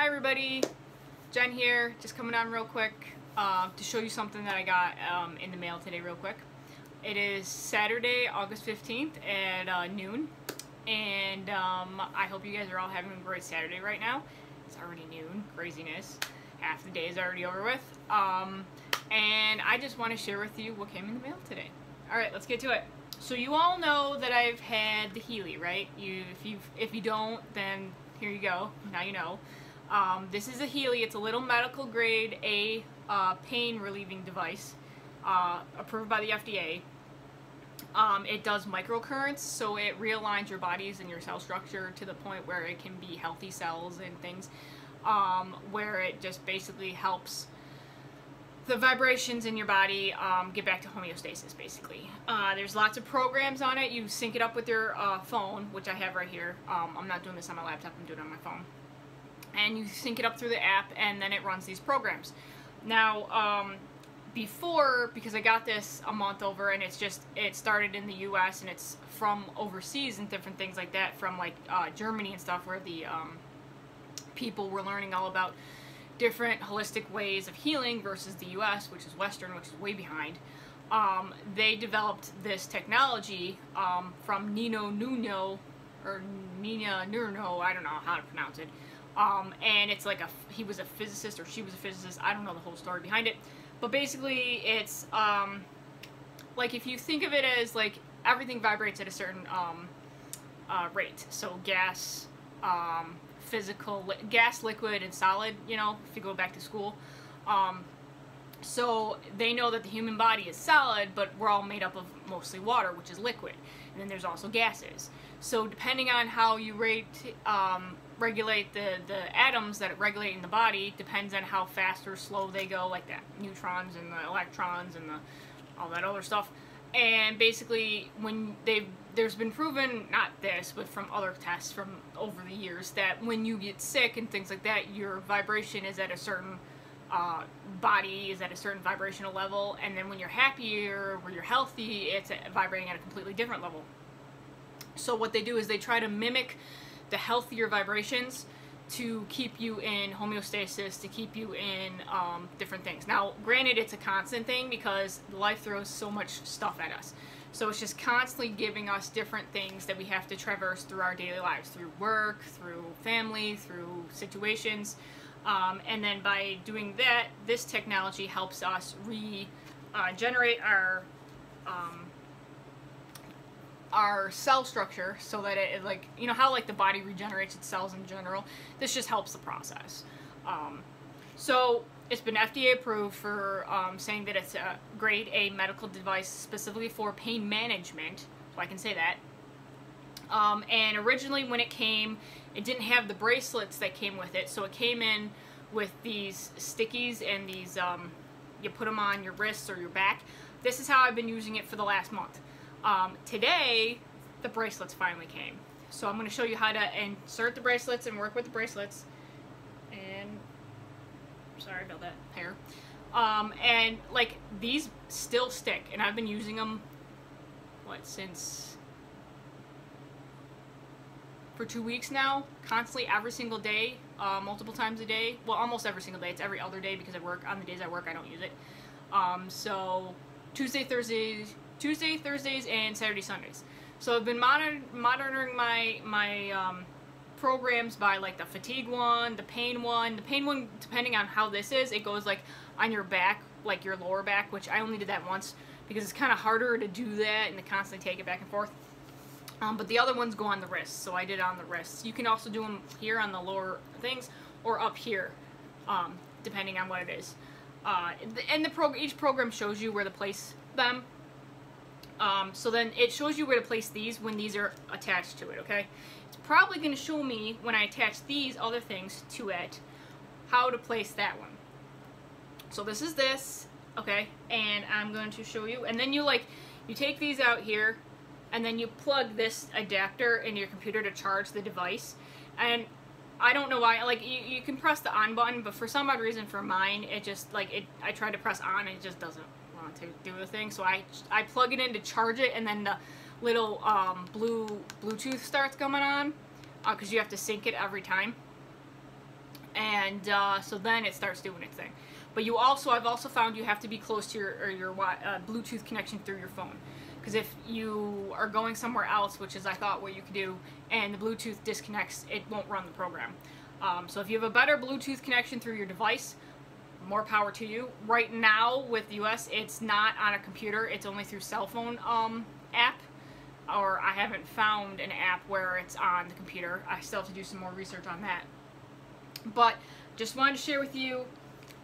Hi everybody, Jen here, just coming on real quick to show you something that I got in the mail today real quick. It is Saturday, August 15th at noon, and I hope you guys are all having a great Saturday right now. It's already noon, craziness, half the day is already over with, and I just want to share with you what came in the mail today. Alright, let's get to it. So you all know that I've had the Healy, right? If you don't, then here you go, now you know. This is a Healy. It's a little medical grade A pain relieving device approved by the FDA. It does microcurrents, so it realigns your bodies and your cell structure to the point where it can be healthy cells and things, where it just basically helps the vibrations in your body get back to homeostasis, basically. There's lots of programs on it. You sync it up with your phone, which I have right here. I'm not doing this on my laptop, I'm doing it on my phone. And you sync it up through the app, and then it runs these programs. Now, before, because I got this a month over, and it started in the US, and it's from overseas and different things like that, from like Germany and stuff, where the people were learning all about different holistic ways of healing versus the US, which is Western, which is way behind. They developed this technology from Nino Nuno, or Nina Nuno, I don't know how to pronounce it. And it's like he was a physicist, or she was a physicist, I don't know the whole story behind it. But basically it's, like if you think of it as like everything vibrates at a certain rate. So gas, gas, liquid, and solid, you know, if you go back to school. So they know that the human body is solid, but we're all made up of mostly water, which is liquid. And then there's also gases. So depending on how you regulate the atoms that regulate in the body, depends on how fast or slow they go, like the neutrons and the electrons and all that other stuff. And basically, when there's been proven, not this, but from other tests from over the years, that when you get sick and things like that, your vibration is at a certain body is at a certain vibrational level, and then when you're happier, when you're healthy, it's vibrating at a completely different level. So what they do is they try to mimic the healthier vibrations to keep you in homeostasis, to keep you in different things. Now, granted, it's a constant thing because life throws so much stuff at us. So it's just constantly giving us different things that we have to traverse through our daily lives, through work, through family, through situations. And then by doing that, this technology helps us regenerate our cell structure, so that it, like, you know how like the body regenerates its cells in general, this just helps the process. So it's been FDA approved for saying that it's a grade A medical device specifically for pain management, so I can say that. And originally when it came, it didn't have the bracelets that came with it, so it came in with these stickies and these, you put them on your wrists or your back. This is how I've been using it for the last month. Today, the bracelets finally came. So I'm going to show you how to insert the bracelets and work with the bracelets. And, sorry about that hair. And, like, these still stick. And I've been using them, what, for 2 weeks now, constantly, every single day, multiple times a day. Well, almost every single day. It's every other day because I work. On the days I work, I don't use it. So Tuesday, Thursdays, and Saturday, Sundays. So I've been monitoring my programs by like the fatigue one, the pain one. The pain one, depending on how this is, it goes like on your back, like your lower back, which I only did that once because it's kind of harder to do that and to constantly take it back and forth. But the other ones go on the wrists, so I did it on the wrists. You can also do them here on the lower things or up here, depending on what it is. And each program shows you where to place them. So then it shows you where to place these when these are attached to it, okay? It's probably going to show me, when I attach these other things to it, how to place that one. So this is this, okay? And I'm going to show you, and then you take these out here, and then you plug this adapter into your computer to charge the device. And I don't know why, like, you can press the on button, but for some odd reason for mine, it just, like, I tried to press on and it just doesn't want to do the thing. So I plug it in to charge it, and then the little Bluetooth starts coming on, because you have to sync it every time. And so then it starts doing its thing. But I've also found you have to be close to your Bluetooth connection through your phone. Because if you are going somewhere else, which is I thought what you could do, and the Bluetooth disconnects, it won't run the program. So if you have a better Bluetooth connection through your device, more power to you. Right now with US, it's not on a computer, it's only through cell phone app. Or I haven't found an app where it's on the computer. I still have to do some more research on that. But just wanted to share with you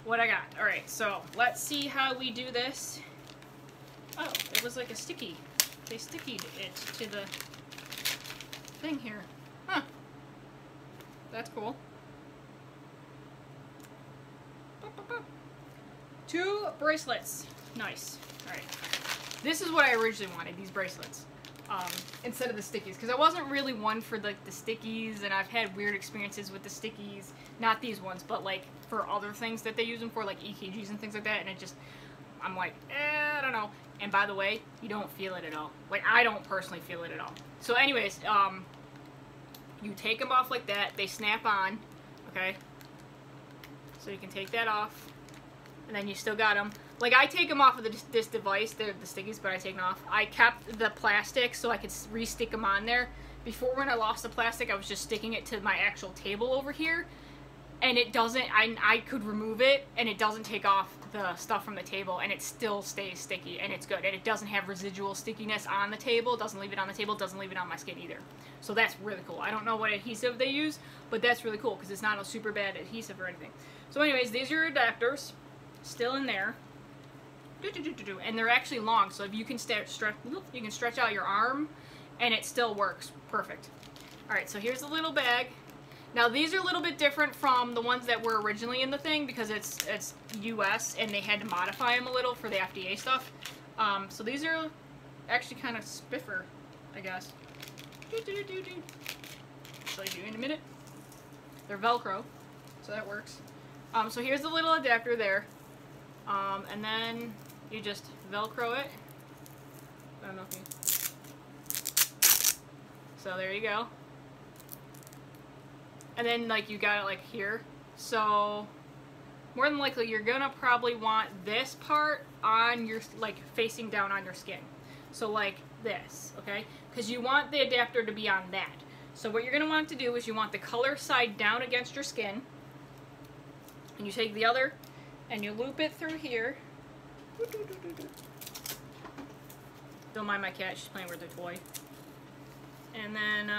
what I got. Alright, so let's see how we do this. Oh, it was like a sticky. They stickied it to the thing here. Huh. That's cool. 2 bracelets. Nice. Alright. This is what I originally wanted, these bracelets. Instead of the stickies. Because I wasn't really one for like the stickies, and I've had weird experiences with the stickies. Not these ones, but like for other things that they use them for, like EKGs and things like that, and it just, I'm like, I don't know. And by the way, you don't feel it at all. Like, I don't personally feel it at all. So anyways, you take them off like that. They snap on, okay? So you can take that off. And then you still got them. Like, I take them off of this device. They're the stickies, but I take them off. I kept the plastic so I could re-stick them on there. Before, when I lost the plastic, I was just sticking it to my actual table over here. And it doesn't, I could remove it, and it doesn't take off the stuff from the table, and it still stays sticky, and it's good. And it doesn't have residual stickiness on the table. It doesn't leave it on the table. It doesn't leave it on my skin either. So that's really cool. I don't know what adhesive they use, but that's really cool, because it's not a super bad adhesive or anything. So anyways, these are your adapters. Still in there. And they're actually long, so if you can you can stretch out your arm, and it still works perfect. Alright, so here's a little bag. Now these are a little bit different from the ones that were originally in the thing, because it's US and they had to modify them a little for the FDA stuff. So these are actually kind of spiffer, I guess. I'll show you in a minute. They're Velcro, so that works. So here's the little adapter there. And then you just Velcro it. I don't know if you... So there you go. And then, like, you got it, like, here. So, more than likely, you're gonna probably want this part on your, like, facing down on your skin. So, like, this, okay? Because you want the adapter to be on that. So what you're gonna want to do is you want the color side down against your skin. And you take the other, and you loop it through here. Don't mind my cat, she's playing with her toy. And then,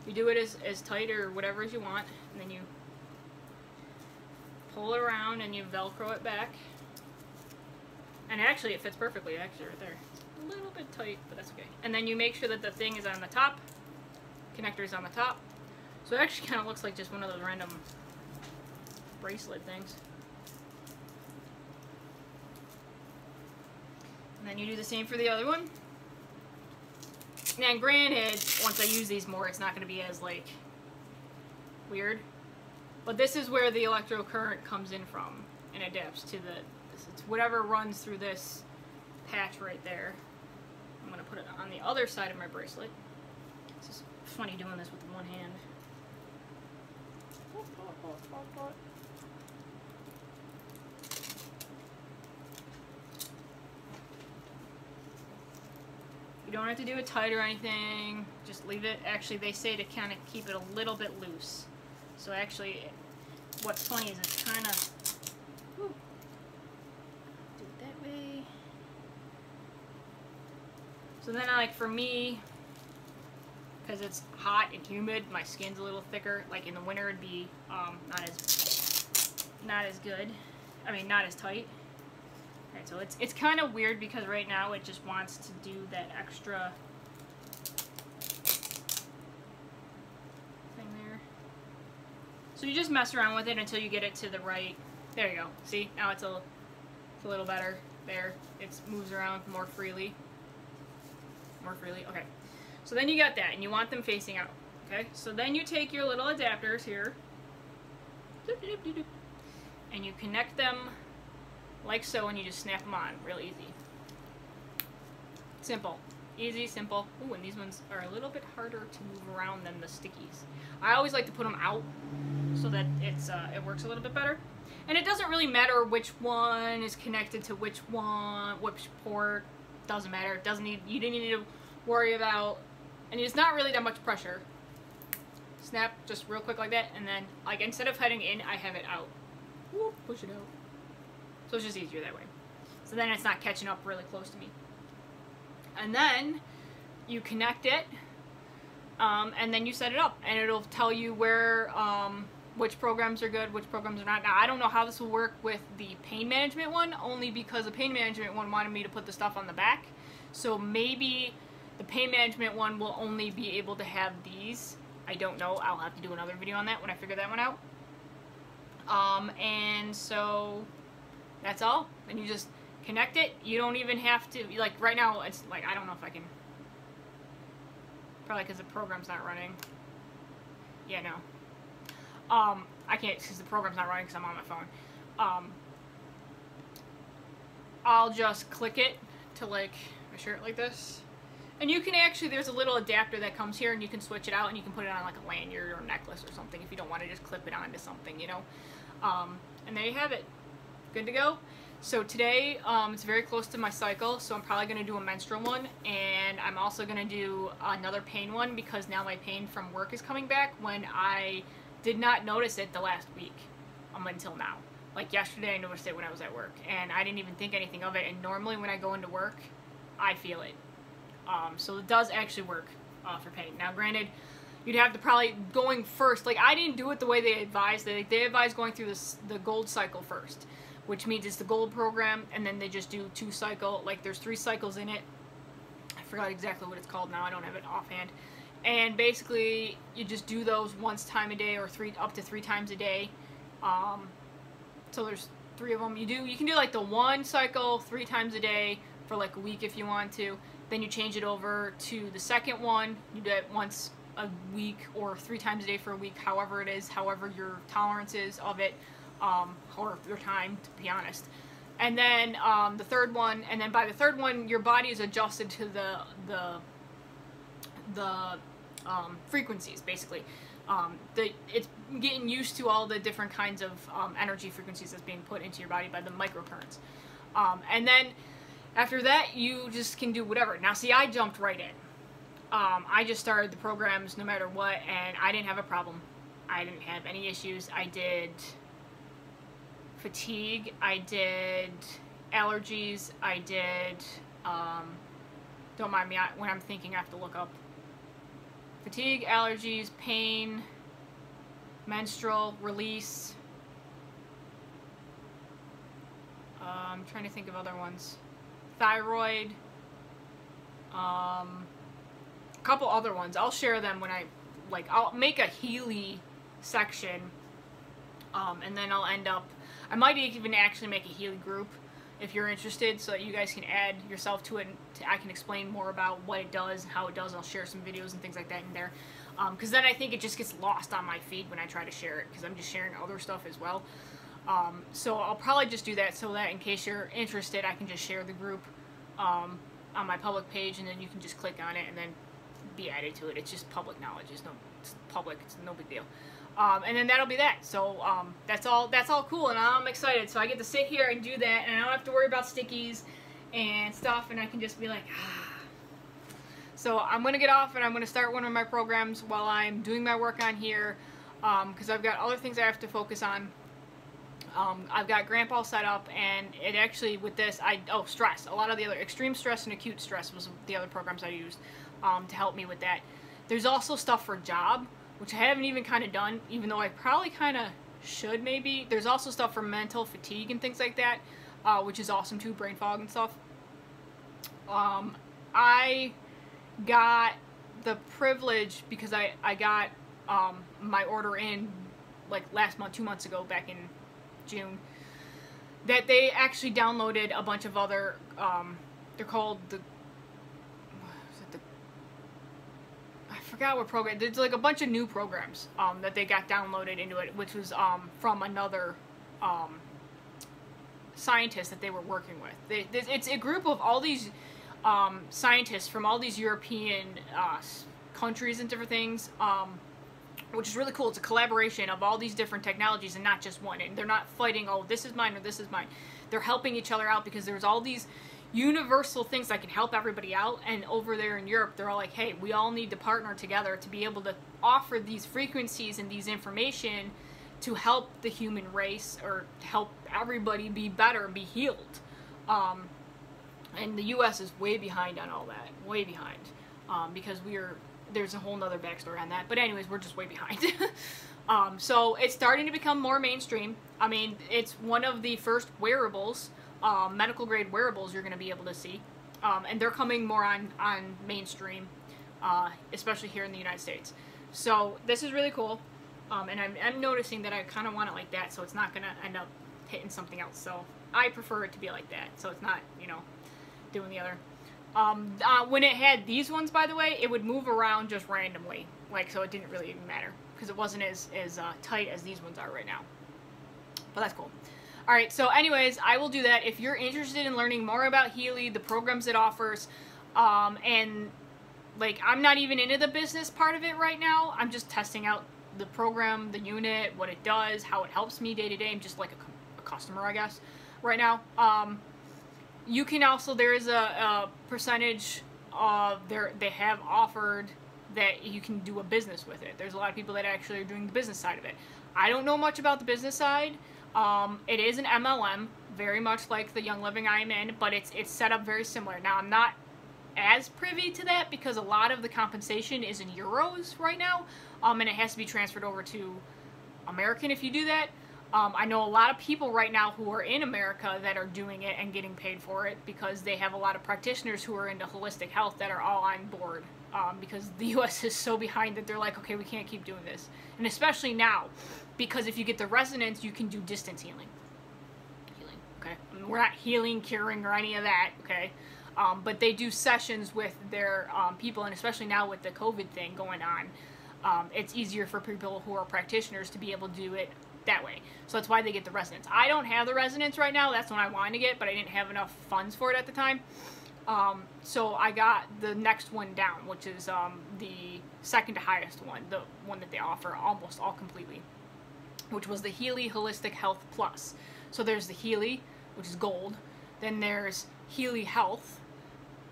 you do it as tight or whatever as you want, and then you pull it around and you Velcro it back. And actually it fits perfectly, actually, right there. A little bit tight, but that's okay. And then you make sure that the thing is on the top, connector is on the top. So it actually kind of looks like just one of those random bracelet things. And then you do the same for the other one. Now, granted, once I use these more, it's not going to be as, like, weird. But this is where the electrical current comes in from and adapts to it's whatever runs through this patch right there. I'm going to put it on the other side of my bracelet. It's just funny doing this with one hand. You don't have to do it tight or anything, just leave it. Actually, they say to kind of keep it a little bit loose. So actually, what's funny is it's kind of, do it that way. So then, like, for me, because it's hot and humid, my skin's a little thicker. Like in the winter, it'd be not as good. I mean, not as tight. Alright, so it's kind of weird because right now it just wants to do that extra thing there. So you just mess around with it until you get it to the right. There you go. See, now it's a little better. There, it moves around more freely. Okay. So then you got that, and you want them facing out. Okay. So then you take your little adapters here, and you connect them like so, and you just snap them on real easy. Simple. Easy, simple. Ooh, and these ones are a little bit harder to move around than the stickies. I always like to put them out, so so that it works a little bit better. And it doesn't really matter which one is connected to which port. Doesn't matter. It doesn't need, you didn't need to worry about, and it's not really that much pressure. Snap just real quick like that, and then like instead of heading in, I have it out. Whoop, push it out. So it's just easier that way. So then it's not catching up really close to me. And then you connect it, and then you set it up, and it'll tell you where which programs are good, which programs are not. Now, I don't know how this will work with the pain management one, only because the pain management one wanted me to put the stuff on the back. So maybe the pain management one will only be able to have these. I don't know. I'll have to do another video on that when I figure that one out. And so that's all. And you just connect it. You don't even have to, like right now, it's like, I don't know if I can, probably because the program's not running. Yeah, no. I can't because the program's not running because I'm on my phone. I'll just click it to like my shirt like this. And you can actually, there's a little adapter that comes here and you can switch it out and you can put it on like a lanyard or necklace or something if you don't want to just clip it onto something, you know. And there you have it. Good to go. So today, it's very close to my cycle, so I'm probably going to do a menstrual one, and I'm also going to do another pain one because now my pain from work is coming back when I did not notice it the last week until now. Like yesterday I noticed it when I was at work, and I didn't even think anything of it, and normally when I go into work, I feel it. So it does actually work for pain. Now granted, you'd have to probably going first, like I didn't do it the way they advised. They advised going through the gold cycle first, which means it's the gold program, and then they just do 2 cycle, like there's 3 cycles in it. I forgot exactly what it's called now, I don't have it offhand. And basically, you just do those once time a day or up to 3 times a day. So there's 3 of them. You can do like the 1 cycle 3 times a day for like a week if you want to. Then you change it over to the second one. You do it once a week or 3 times a day for a week, however it is, however your tolerance is of it, or your time, to be honest. And then the 3rd one, and then by the 3rd one, your body is adjusted to the frequencies, basically. It's getting used to all the different kinds of energy frequencies that's being put into your body by the microcurrents. And then after that, you just can do whatever. Now, see, I jumped right in. I just started the programs no matter what, and I didn't have a problem. I didn't have any issues. I did fatigue, I did allergies, I did, don't mind me, when I'm thinking I have to look up. Fatigue, allergies, pain, menstrual, release. I'm trying to think of other ones. Thyroid. A couple other ones. I'll share them when I'll make a Healy section. And then I'll end up, I might even actually make a Healy group if you're interested, so that you guys can add yourself to it, and I can explain more about what it does and how it does. I'll share some videos and things like that in there, because then I think it just gets lost on my feed when I try to share it, because I'm just sharing other stuff as well. So I'll probably just do that, so that in case you're interested, I can just share the group on my public page, and then you can just click on it and then be added to it. It's just public knowledge. It's public. It's no big deal. And then that'll be that. So that's all cool, and I'm excited. So I get to sit here and do that, and I don't have to worry about stickies and stuff, and I can just be like, ah. So I'm gonna get off, and I'm gonna start one of my programs while I'm doing my work on here, because I've got other things I have to focus on. I've got Grandpa set up, and it actually, with this, stress. A lot of the other extreme stress and acute stress was the other programs I used to help me with that. There's also stuff for job, which I haven't even kind of done, even though I probably kind of should maybe. There's also stuff for mental fatigue and things like that, which is awesome too, brain fog and stuff. I got the privilege, because I got my order in like last month, 2 months ago, back in June, that they actually downloaded a bunch of other, they're called I forgot what program. There's like a bunch of new programs that they got downloaded into it, which was from another scientist that they were working with. It's a group of all these scientists from all these European countries and different things, which is really cool. It's a collaboration of all these different technologies and not just one. And they're not fighting, oh, this is mine or this is mine. They're helping each other out because there's all these universal things that can help everybody out. And over there in Europe, they're all like, hey, we all need to partner together to be able to offer these frequencies and these information to help the human race, or help everybody be better and be healed. And the U.S. is way behind on all that, way behind, because there's a whole nother backstory on that. But anyways, we're just way behind. So it's starting to become more mainstream. I mean, it's one of the first wearables, medical grade wearables you're going to be able to see. And they're coming more on mainstream, especially here in the United States. So this is really cool. And I'm noticing that I kind of want it like that, so it's not going to end up hitting something else. So I prefer it to be like that, so it's not, you know, doing the other. When it had these ones, by the way, it would move around just randomly, like, so it didn't really even matter, because it wasn't as tight as these ones are right now. But that's cool. Alright, so anyways, I will do that. If you're interested in learning more about Healy, the programs it offers, and, like, I'm not even into the business part of it right now. I'm just testing out the program, the unit, what it does, how it helps me day to day. I'm just like a customer, I guess, right now. You can also, there is a percentage of they have offered that you can do a business with it. There's a lot of people that actually are doing the business side of it. I don't know much about the business side. It is an MLM, very much like the Young Living I am in, but it's set up very similar. Now, I'm not as privy to that because a lot of the compensation is in euros right now, and it has to be transferred over to American if you do that. I know a lot of people right now who are in America that are doing it and getting paid for it because they have a lot of practitioners who are into holistic health that are all on board, because the U.S. is so behind that they're like, okay, we can't keep doing this. And especially now, because if you get the resonance, you can do distance healing. Okay? I mean, we're not healing, curing, or any of that, okay? But they do sessions with their people, and especially now with the COVID thing going on, it's easier for people who are practitioners to be able to do it that way. So that's why they get the resonance. I don't have the resonance right now. That's what I wanted to get, but I didn't have enough funds for it at the time. So I got the next one down, which is the second to highest one, the one that they offer almost all completely, which was the Healy Holistic Health Plus. So there's the Healy, which is gold. Then there's Healy Health,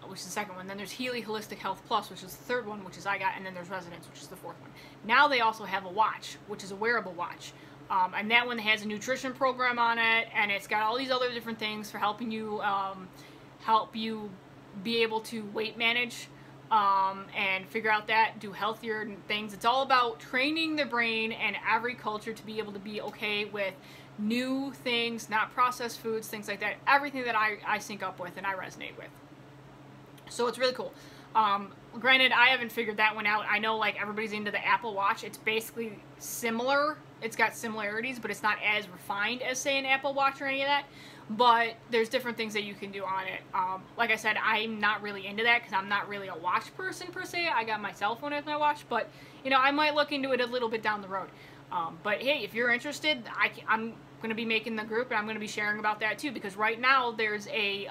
which is the second one. Then there's Healy Holistic Health Plus, which is the third one, which is I got. And then there's Resonance, which is the fourth one. Now they also have a watch, which is a wearable watch. And that one has a nutrition program on it, and it's got all these other different things for helping you be able to weight manage, and figure out that, do healthier things. It's all about training the brain and every culture to be able to be okay with new things, not processed foods, things like that. Everything that I sync up with and I resonate with. So it's really cool. Granted, I haven't figured that one out. I know, like, everybody's into the Apple Watch. It's basically similar. It's got similarities, but it's not as refined as, say, an Apple Watch or any of that. But there's different things that you can do on it. Like I said, I'm not really into that because I'm not really a watch person per se. I got my cell phone as my watch, but, you know, I might look into it a little bit down the road. But hey, if you're interested, I'm going to be making the group, and I'm going to be sharing about that too, because right now there's a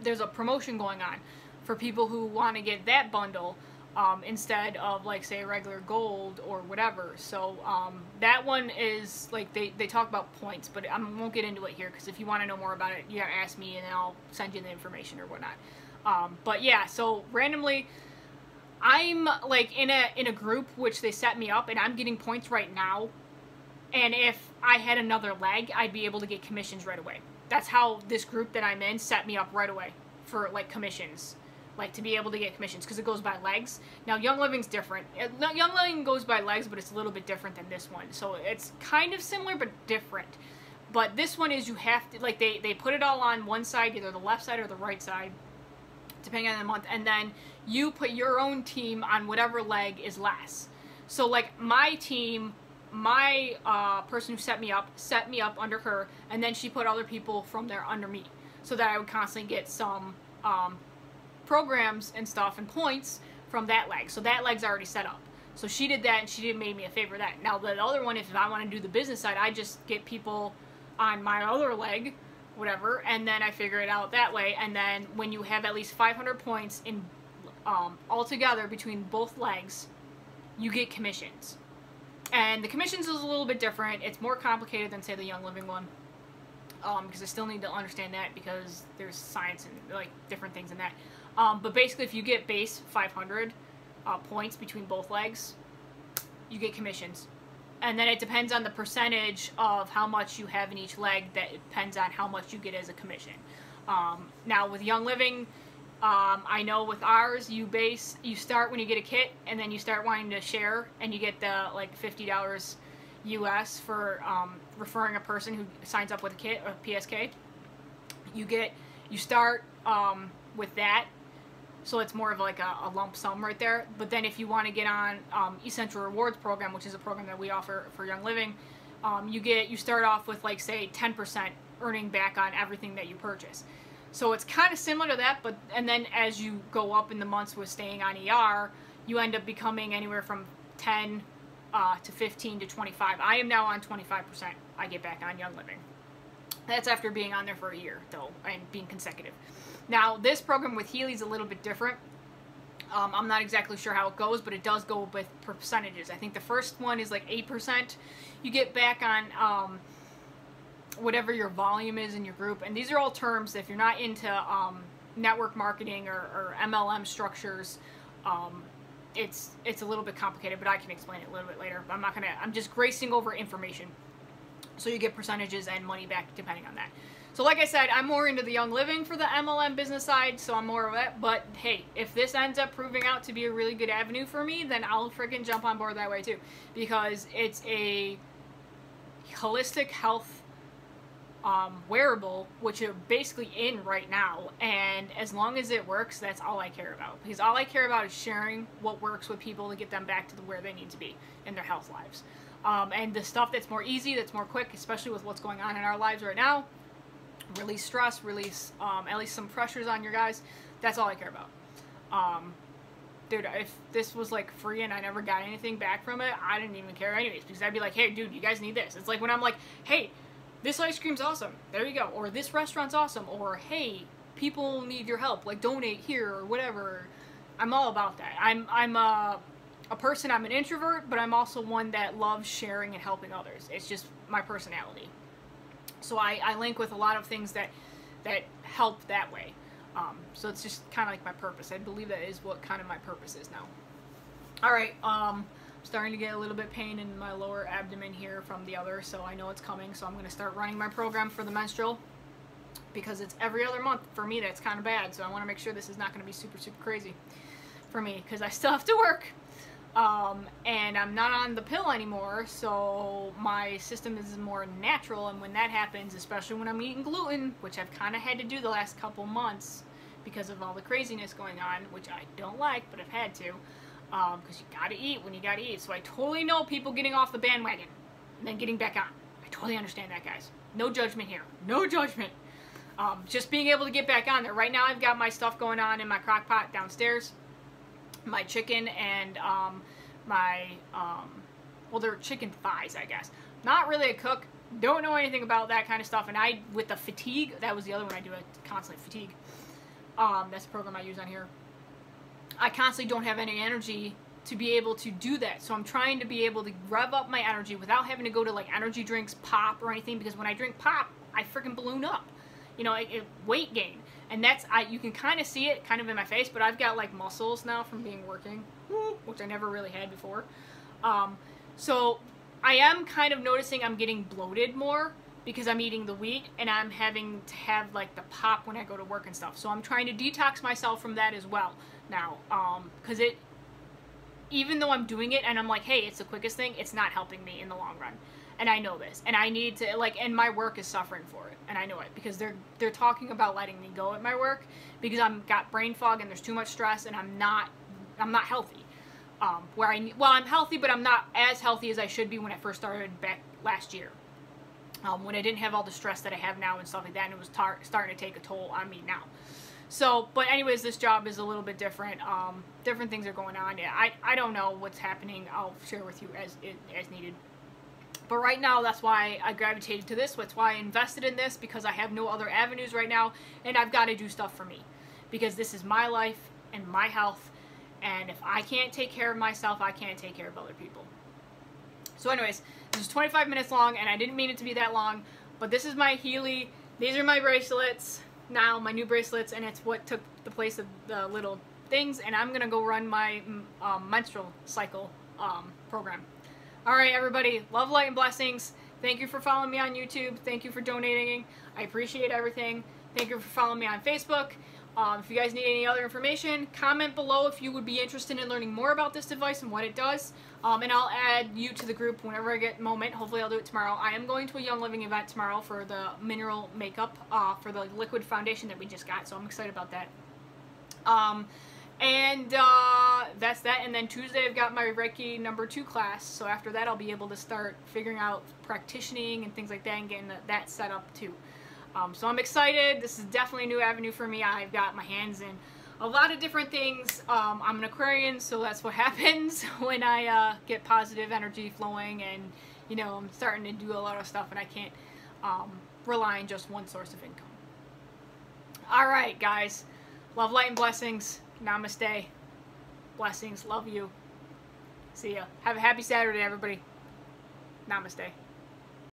there's a promotion going on for people who want to get that bundle instead of, like, say, regular gold or whatever. So that one is, like, they talk about points, but I won't get into it here, because if you want to know more about it, you gotta ask me, and then I'll send you the information or whatnot. But yeah, so randomly, I'm, like, in a group which they set me up, and I'm getting points right now. And if I had another leg, I'd be able to get commissions right away. That's how this group that I'm in set me up right away for, like, commissions. Like, to be able to get commissions, because it goes by legs. Now, Young Living's different. Young Living goes by legs, but it's a little bit different than this one. So it's kind of similar, but different. But this one is, you have to, like, they put it all on one side, either the left side or the right side, depending on the month, and then you put your own team on whatever leg is less. So, like, my team, my person who set me up under her, and then she put other people from there under me, so that I would constantly get some programs and stuff and points from that leg. So that leg's already set up. So she did that, and she made me a favor of that. Now the other one, if I want to do the business side, I just get people on my other leg, whatever, and then I figure it out that way. And then when you have at least 500 points in altogether between both legs, you get commissions. And the commissions is a little bit different. It's more complicated than, say, the Young Living one. Because I still need to understand that because there's science and, like, different things in that. But basically, if you get base 500 points between both legs, you get commissions. And then it depends on the percentage of how much you have in each leg. That depends on how much you get as a commission. Now, with Young Living, I know with ours, you start when you get a kit, and then you start wanting to share, and you get the, like, $50 US for referring a person who signs up with a kit or PSK. You start with that, so it's more of like a lump sum right there. But then if you want to get on Essential Rewards program, which is a program that we offer for Young Living, you start off with, like, say 10% earning back on everything that you purchase. So it's kind of similar to that, and then as you go up in the months with staying on ER, you end up becoming anywhere from 10 to 15 to 25. I am now on 25%. I get back on Young Living. That's after being on there for a year, though, and being consecutive. Now, this program with Healy is a little bit different. I'm not exactly sure how it goes, but it does go with percentages. I think the first one is like 8%. You get back on whatever your volume is in your group. And these are all terms that if you're not into network marketing or MLM structures, it's a little bit complicated, but I can explain it a little bit later. I'm just gracing over information. So you get percentages and money back depending on that. So like I said, I'm more into the Young Living for the MLM business side, so I'm more of that. But hey, if this ends up proving out to be a really good avenue for me, then I'll freaking jump on board that way too. Because it's a holistic health wearable, which are basically in right now, and as long as it works, that's all I care about, because all I care about is sharing what works with people to get them back to where they need to be in their health lives. And the stuff that's more easy, that's more quick, especially with what's going on in our lives right now, release stress, release at least some pressures on your guys, that's all I care about. Dude, if this was like free and I never got anything back from it, I didn't even care anyways, because I'd be like, hey dude, you guys need this. It's like when I'm like, hey, this ice cream's awesome, there you go, or this restaurant's awesome, or hey, people need your help, like donate here or whatever. I'm all about that. I'm a person, I'm an introvert, but I'm also one that loves sharing and helping others. It's just my personality. So I link with a lot of things that help that way. So it's just kind of like my purpose. I believe that is what kind of my purpose is now. Alright, starting to get a little bit pain in my lower abdomen here from the other, so I know it's coming, so I'm going to start running my program for the menstrual, because it's every other month for me. That's kind of bad, so I want to make sure this is not going to be super crazy for me, because I still have to work, and I'm not on the pill anymore, so my system is more natural, and when that happens, especially when I'm eating gluten, which I've kind of had to do the last couple months because of all the craziness going on, which I don't like, but I've had to, because you gotta eat when you gotta eat. So I totally know people getting off the bandwagon and then getting back on. I totally understand that, guys. No judgment here. No judgment. Just being able to get back on there. Right now I've got my stuff going on in my crock pot downstairs. My chicken and well, they're chicken thighs, I guess. Not really a cook. Don't know anything about that kind of stuff. And with the fatigue, that was the other one I do, constantly fatigue. That's the program I use on here. I constantly don't have any energy to be able to do that. So I'm trying to be able to rev up my energy without having to go to like energy drinks, pop, or anything, because when I drink pop, I freaking balloon up. You know, weight gain. And you can kind of see it kind of in my face, but I've got like muscles now from working, which I never really had before. So I am kind of noticing I'm getting bloated more because I'm eating the wheat, and I'm having to have like the pop when I go to work and stuff. So I'm trying to detox myself from that as well now, because even though I'm doing it and I'm like, hey, it's the quickest thing, it's not helping me in the long run. And I know this, and I need to, like, and my work is suffering for it, and I know it, because they're talking about letting me go at my work, because I'm got brain fog and there's too much stress, and I'm not healthy. I'm healthy, but I'm not as healthy as I should be when I first started back last year. When I didn't have all the stress that I have now and stuff like that, and it was starting to take a toll on me now. So, but anyways, this job is a little bit different. Different things are going on. Yeah, I don't know what's happening. I'll share with you as needed. But right now, that's why I gravitated to this. That's why I invested in this, because I have no other avenues right now, and I've got to do stuff for me, because this is my life and my health, And if I can't take care of myself, I can't take care of other people. So anyways, this is 25 minutes long, and I didn't mean it to be that long, but this is my Healy. These are my bracelets now, my new bracelets, and it's what took the place of the little things, and I'm going to go run my menstrual cycle program. Alright, everybody, love, light, and blessings. Thank you for following me on YouTube. Thank you for donating. I appreciate everything. Thank you for following me on Facebook. If you guys need any other information, comment below if you would be interested in learning more about this device and what it does. And I'll add you to the group whenever I get a moment. Hopefully I'll do it tomorrow. I am going to a Young Living event tomorrow for the mineral makeup for the liquid foundation that we just got, so I'm excited about that. That's that. And then Tuesday I've got my Reiki #2 class, so after that I'll be able to start figuring out practicing and things like that and getting that set up too. So I'm excited. This is definitely a new avenue for me. I've got my hands in a lot of different things. I'm an Aquarian, so that's what happens when I get positive energy flowing, and you know, I'm starting to do a lot of stuff and I can't rely on just one source of income. Alright guys, love, light, and blessings. Namaste. Blessings. Love you. See ya. Have a happy Saturday, everybody. Namaste.